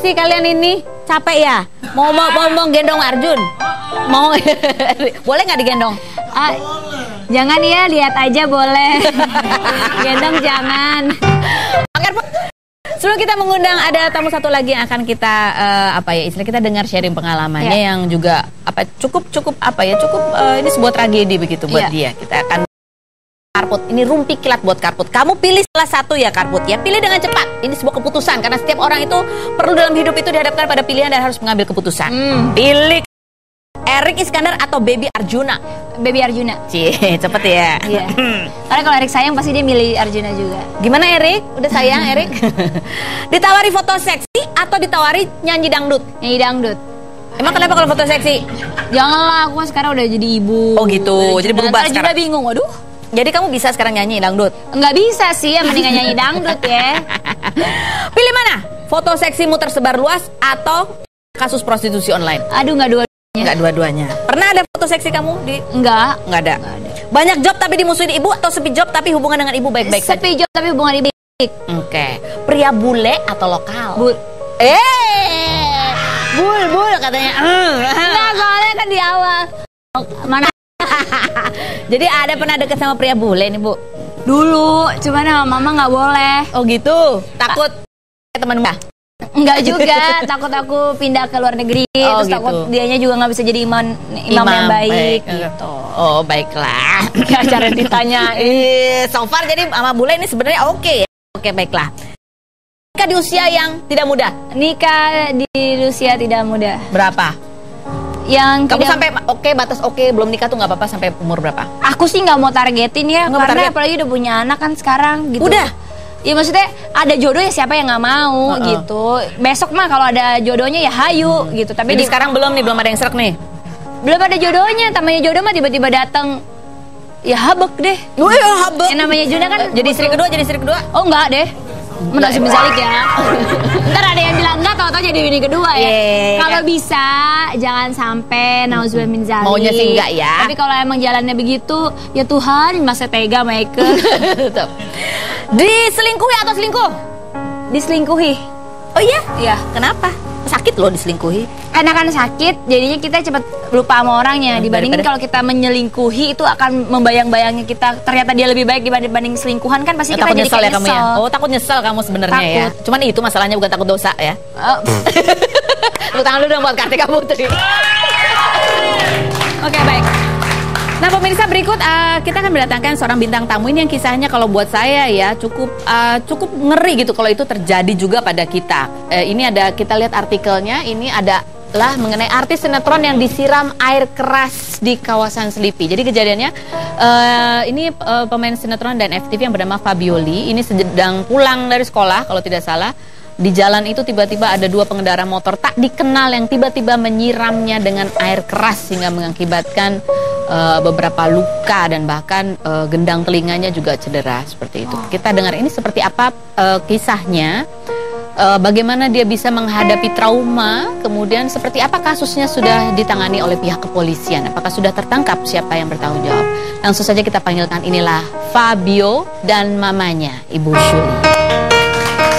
sih kalian ini? Capek ya? Mau gendong Arjun? Mau? Boleh nggak digendong? Jangan ya, lihat aja boleh. Gendong jangan. Sebelum kita mengundang ada tamu satu lagi yang akan kita istilah kita dengar sharing pengalamannya yang juga cukup ini sebuah tragedi begitu buat dia. Kita akan Karput, ini rumpi kilat buat Karput. Kamu pilih salah satu ya Karput ya. Pilih dengan cepat. Ini sebuah keputusan karena setiap orang itu perlu dalam hidup itu dihadapkan pada pilihan dan harus mengambil keputusan. Pilih Erik Iskandar atau Baby Arjuna. Baby Arjuna. Cie, cepet ya. Iya. Karena kalau Erik sayang pasti dia milih Arjuna juga. Gimana Erik? Udah sayang Erik? Ditawari foto seksi atau ditawari nyanyi dangdut? Nyanyi dangdut. Emang kenapa kalau foto seksi? Janganlah, aku kan sekarang udah jadi ibu. Oh gitu, jadi berubah sekarang. Arjuna bingung, waduh. Jadi kamu bisa sekarang nyanyi dangdut? Enggak bisa sih, ya mendingan nyanyi dangdut ya. Pilih mana? Foto seksimu tersebar luas atau kasus prostitusi online? Aduh, enggak dua-duanya. Enggak dua-duanya. Pernah ada foto seksi kamu di? Enggak. Enggak ada. Banyak job tapi dimusuhin ibu atau sepi job tapi hubungan dengan ibu baik-baik saja? Sepi job tapi hubungan ibu baik. Oke. Pria bule atau lokal? Bul katanya. Enggak, soalnya kan di awal. Mana? Jadi ada pernah deket sama pria bule nih Bu? Dulu, cuman sama mama nggak boleh. Oh gitu? Takut teman mbak? Enggak juga, takut aku pindah ke luar negeri. Terus gitu. takut dianya juga nggak bisa jadi imam yang baik gitu. Oh baiklah. Cara ditanya. So far jadi sama bule ini sebenarnya oke ya. Oke baiklah. Nikah di usia yang tidak muda? Nikah di usia tidak muda. Berapa? Yang kamu sampai batas belum nikah tuh nggak apa-apa sampai umur berapa? Aku sih nggak mau targetin ya, karena apalagi udah punya anak kan sekarang gitu. Udah? Ya maksudnya ada jodoh ya siapa yang nggak mau gitu. Besok mah kalau ada jodohnya ya hayu gitu. Tapi sekarang belum ada yang serak nih? Belum ada jodohnya, namanya jodoh mah tiba-tiba datang. Ya habek deh. Oh ya habek. Yang namanya Juna kan jadi istri kedua? Oh enggak deh. Menasib zalik ya. Ntar ada yang bilang enggak, tahu-tahu jadi bini kedua ya. Kalau bisa jangan sampai nauzubillah min zalik. Maunya sih enggak ya. Tapi kalau emang jalannya begitu, ya Tuhan masa tega Michael. Diselingkuhi atau selingkuh? Diselingkuhi. Oh iya? Iya. Kenapa? Sakit loh diselingkuhi. Karena kan sakit, jadinya kita cepat lupa sama orangnya. Dibandingin kalau kita menyelingkuhi itu akan membayang-bayangi kita. Ternyata dia lebih baik dibanding selingkuhan kan pasti kita jadi kayak kamu ya? Oh takut nyesel kamu sebenarnya ya. Cuman itu masalahnya bukan takut dosa ya. Lu tangan dulu dong buat Kartika Putri. Oke baik. Nah pemirsa berikut kita akan mendatangkan seorang bintang tamu ini yang kisahnya kalau buat saya ya cukup ngeri gitu kalau itu terjadi juga pada kita. Ini ada kita lihat artikelnya, ini adalah mengenai artis sinetron yang disiram air keras di kawasan Selipi. Jadi kejadiannya ini pemain sinetron dan FTV yang bernama Fabioli ini sedang pulang dari sekolah kalau tidak salah. Di jalan itu tiba-tiba ada dua pengendara motor tak dikenal yang tiba-tiba menyiramnya dengan air keras sehingga mengakibatkan beberapa luka dan bahkan gendang telinganya juga cedera seperti itu. Kita dengar ini seperti apa kisahnya, bagaimana dia bisa menghadapi trauma, kemudian seperti apa kasusnya sudah ditangani oleh pihak kepolisian, apakah sudah tertangkap siapa yang bertanggung jawab. Langsung saja kita panggilkan, inilah Fabio dan mamanya Ibu Shuli.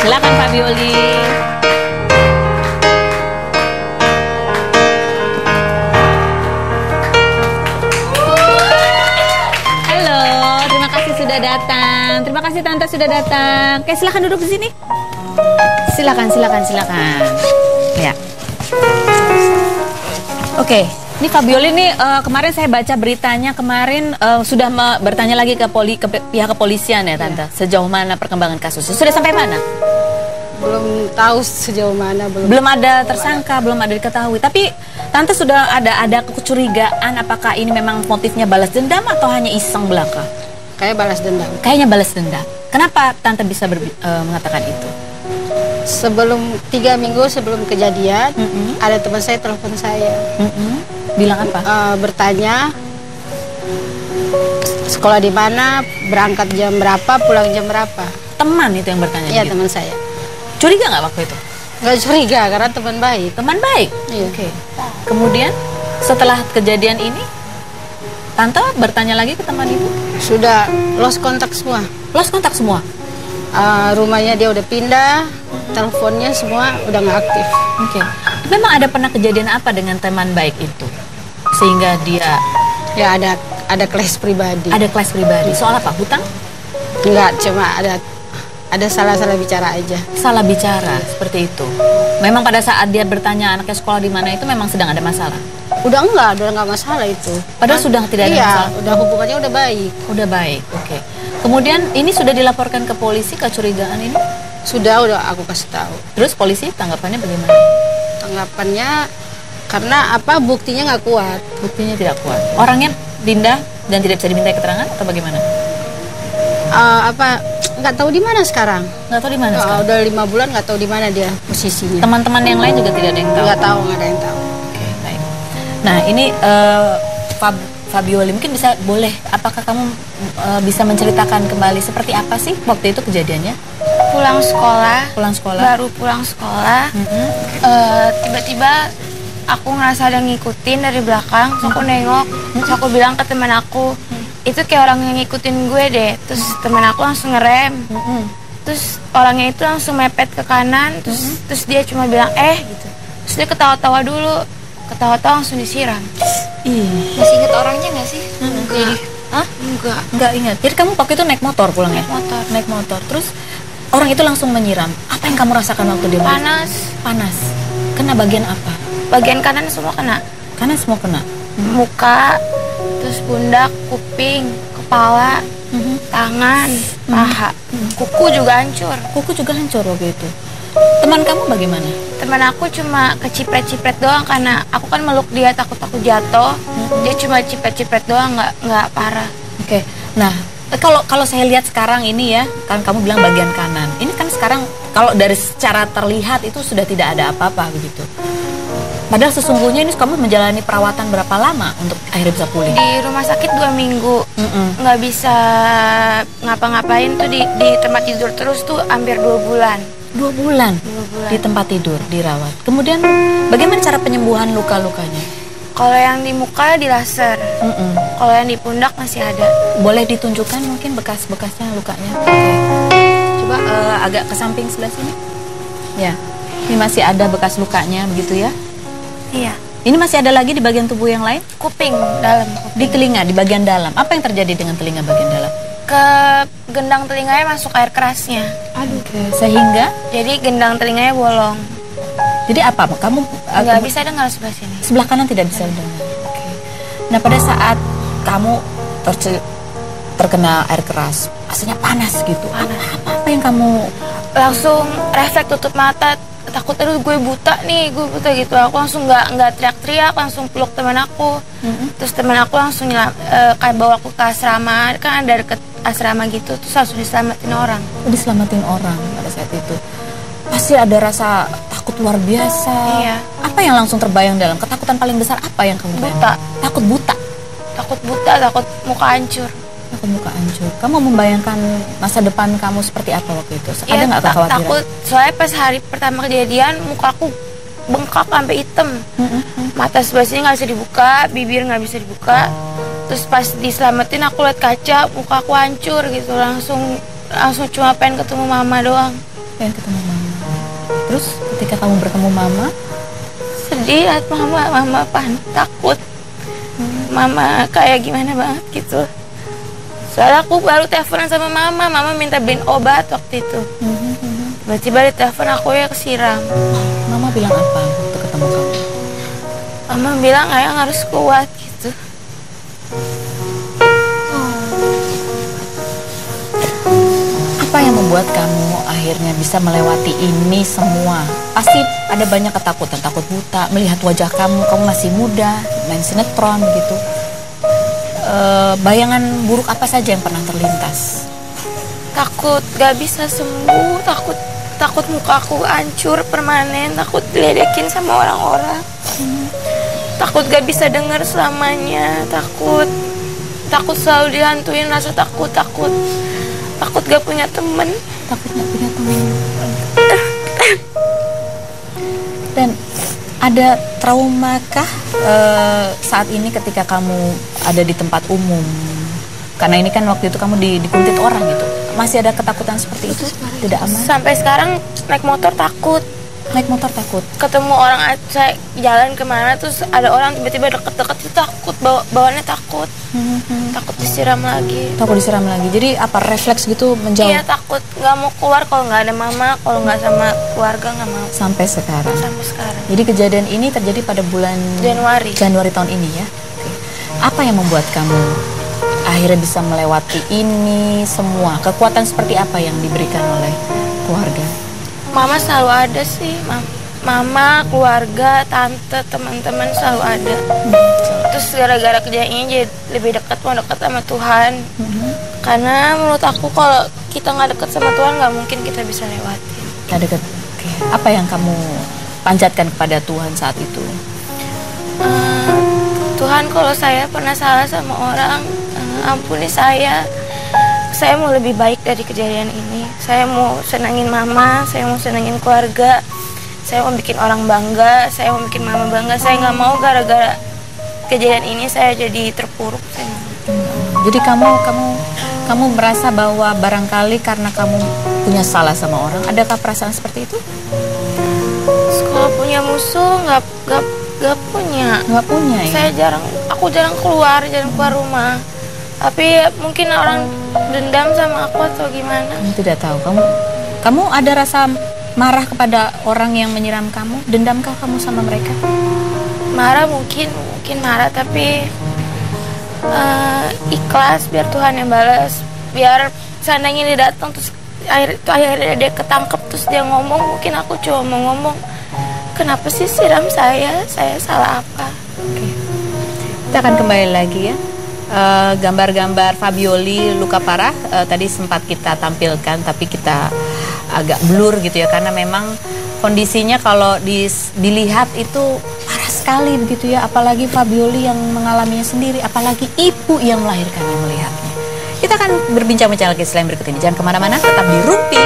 Silakan Fabioli. Halo, terima kasih sudah datang. Terima kasih Tante sudah datang. Oke, silakan duduk di sini. Silakan. Ya. Oke, ini Fabioli nih kemarin saya baca beritanya kemarin sudah bertanya lagi ke pihak kepolisian ya Tante. Sejauh mana perkembangan kasusnya? Sudah sampai mana? Belum tahu sejauh mana, belum ada tersangka, belum ada diketahui. Tapi Tante sudah ada kecurigaan apakah ini memang motifnya balas dendam atau hanya iseng belaka? Kayak balas dendam. Kayaknya balas dendam. Kenapa Tante bisa mengatakan itu? Sebelum 3 minggu sebelum kejadian, ada teman saya telepon saya. Bilang apa? Bertanya sekolah di mana, berangkat jam berapa, pulang jam berapa. Teman itu yang bertanya? Iya, teman saya. Curiga nggak waktu itu? Nggak curiga, karena teman baik. Teman baik? Iya. Oke. Kemudian setelah kejadian ini, Tante bertanya lagi ke teman ibu? Sudah lost kontak semua. Lost kontak semua? Rumahnya dia udah pindah, teleponnya semua udah nggak aktif. Oke. Memang ada pernah kejadian apa dengan teman baik itu sehingga dia Ya ada kelas pribadi. ada kelas pribadi? Soal apa? Hutang? Enggak, cuma ada salah-salah bicara aja. Salah bicara seperti itu. Memang pada saat dia bertanya anaknya sekolah di mana itu memang sedang ada masalah. Udah nggak masalah itu. Padahal sudah tidak ada iya, masalah. udah hubungannya udah baik. Udah baik. Oke. Kemudian ini sudah dilaporkan ke polisi kecurigaan ini? Udah aku kasih tahu. Terus polisi tanggapannya bagaimana? Tanggapannya karena apa? Buktinya nggak kuat. Buktinya tidak kuat. Orangnya pindah dan tidak bisa diminta keterangan atau bagaimana? Nggak tahu di mana sekarang. Nggak tahu di mana sekarang. Udah 5 bulan nggak tahu di mana dia posisinya. Teman-teman yang lain juga tidak ada yang tahu. Nggak ada yang tahu. Oke, baik. Nah, ini Fabioli mungkin boleh apakah kamu bisa menceritakan kembali seperti apa sih waktu itu kejadiannya? Pulang sekolah. Baru pulang sekolah. Tiba-tiba aku ngerasa ada ngikutin dari belakang, terus aku nengok, terus aku bilang ke teman aku, itu kayak orang yang ngikutin gue deh. Terus teman aku langsung ngerem, terus orangnya itu langsung mepet ke kanan, terus dia cuma bilang gitu. Terus dia ketawa-tawa dulu, langsung disiram. Masih inget orangnya nggak sih? Enggak ingat. Jadi kamu waktu itu naik motor pulang ya? Naik motor. Terus orang itu langsung menyiram. Apa yang kamu rasakan waktu dia? Panas. Kena bagian apa? Bagian kanan semua kena. Kanan semua kena. Muka, terus pundak, kuping, kepala, tangan, paha. Kuku juga hancur. Kuku juga hancur waktu itu. Teman kamu bagaimana? Teman aku cuma kecipret-cipret doang karena aku kan meluk dia takut aku jatuh. Dia cuma cipret-cipret doang, nggak parah. Oke. Nah, kalau saya lihat sekarang ini ya, kan kamu bilang bagian kanan. Ini kan sekarang kalau dari secara terlihat itu sudah tidak ada apa-apa begitu. Padahal sesungguhnya ini kamu menjalani perawatan berapa lama untuk akhirnya bisa pulih? Di rumah sakit 2 minggu, nggak bisa ngapa-ngapain tuh di tempat tidur terus tuh hampir 2 bulan. 2 bulan di tempat tidur dirawat. Kemudian bagaimana cara penyembuhan luka-lukanya? Kalau yang di muka di laser, kalau yang di pundak masih ada. Boleh ditunjukkan mungkin bekas-bekasnya lukanya? Oke. Coba agak ke samping sebelah sini. Ya, ini masih ada bekas lukanya begitu ya? Iya. Ini masih ada lagi di bagian tubuh yang lain? Kuping dalam. Di telinga, di bagian dalam. Apa yang terjadi dengan telinga bagian dalam? Ke gendang telinganya masuk air kerasnya. Oke. Sehingga? Jadi gendang telinganya bolong. Jadi apa? Kamu nggak bisa dengar sebelah sini. Sebelah kanan tidak bisa dengar. Oke. Nah, pada saat kamu terkena air keras, rasanya panas gitu. Apa yang kamu langsung refleks tutup mata, takut aduh gue buta gitu. Aku langsung nggak teriak-teriak, langsung peluk teman aku. Terus teman aku langsung kayak bawa aku ke asrama, kan ada deket asrama gitu, terus langsung diselamatin orang. Diselamatin orang pada saat itu. Pasti ada rasa takut luar biasa. Iya. Apa yang langsung terbayang dalam ketakutan paling besar apa yang kamu bayangkan? Buta. Takut buta. Takut muka hancur. Takut muka hancur. Kamu membayangkan masa depan kamu seperti apa waktu itu? Ada Iya, nggak kekhawatiran? Takut. Soalnya pas hari pertama kejadian muka aku bengkak sampai hitam. Mata sebelah sini nggak bisa dibuka, bibir nggak bisa dibuka. Terus pas diselamatin aku lihat kaca, muka aku hancur gitu. Langsung cuma pengen ketemu mama doang. Pengen ketemu mama. Terus ketika kamu bertemu mama, sedih lihat mama takut. Mama kayak gimana banget gitu. Soalnya aku baru teleponan sama mama minta beliin obat waktu itu. Tiba-tiba di telepon aku ya kesiram. Mama bilang apa waktu ketemu kamu? Mama bilang Ayang harus kuat gitu. Apa yang membuat kamu akhirnya bisa melewati ini semua? Pasti ada banyak ketakutan, takut buta, melihat wajah kamu masih muda, main sinetron begitu. Bayangan buruk apa saja yang pernah terlintas? Takut gak bisa sembuh, takut muka aku hancur permanen, takut diledekin sama orang-orang. Takut gak bisa dengar selamanya, takut selalu dihantuin rasa takut gak punya temen. Takut gak punya temen. Dan ada traumakah saat ini ketika kamu ada di tempat umum? Karena ini kan waktu itu kamu dikuntit orang gitu. masih ada ketakutan seperti itu? Tidak aman? Sampai sekarang naik motor takut. Naik motor takut? Ketemu orang, saya jalan kemana terus ada orang tiba-tiba deket-deket itu takut, bawaannya takut. Takut disiram lagi. Takut disiram lagi. Jadi apa, refleks gitu menjauh? Iya, takut. Nggak mau keluar kalau nggak ada mama, kalau nggak sama keluarga nggak mau. Sampai sekarang? Sampai sekarang. Jadi kejadian ini terjadi pada bulan Januari tahun ini ya? Oke. Apa yang membuat kamu akhirnya bisa melewati ini semua? Kekuatan seperti apa yang diberikan oleh keluarga? Mama selalu ada sih, mama, keluarga, tante, teman-teman selalu ada. Terus gara-gara kejadian ini jadi lebih mau dekat sama Tuhan. Karena menurut aku kalau kita nggak dekat sama Tuhan nggak mungkin kita bisa lewatin. Nggak dekat. Oke. Apa yang kamu panjatkan kepada Tuhan saat itu? Tuhan, kalau saya pernah salah sama orang, ampuni saya. Saya mau lebih baik dari kejadian ini. Saya mau senangin mama, saya mau senangin keluarga, saya mau bikin orang bangga, saya mau bikin mama bangga. Saya nggak mau gara-gara kejadian ini saya jadi terpuruk. Jadi kamu merasa bahwa barangkali karena kamu punya salah sama orang, adakah perasaan seperti itu? Kalau punya musuh nggak punya. Nggak punya ya? Aku jarang keluar rumah. Tapi mungkin orang dendam sama aku atau gimana? Kamu tidak tahu. Kamu ada rasa marah kepada orang yang menyiram kamu? Dendamkah kamu sama mereka? Marah mungkin marah, tapi ikhlas biar Tuhan yang balas. Biar seandainya dia datang terus akhirnya dia ketangkep terus dia ngomong, mungkin aku cuma mau ngomong, kenapa sih siram saya salah apa? Oke. Kita akan kembali lagi ya. Gambar-gambar Fabioli luka parah tadi sempat kita tampilkan, tapi kita agak blur gitu ya, karena memang kondisinya kalau dilihat itu parah sekali begitu ya, apalagi Fabioli yang mengalaminya sendiri, apalagi ibu yang melahirkannya melihatnya. Kita akan berbincang-bincang lagi selain berikut ini. Jangan kemana-mana, tetap di Rumpi.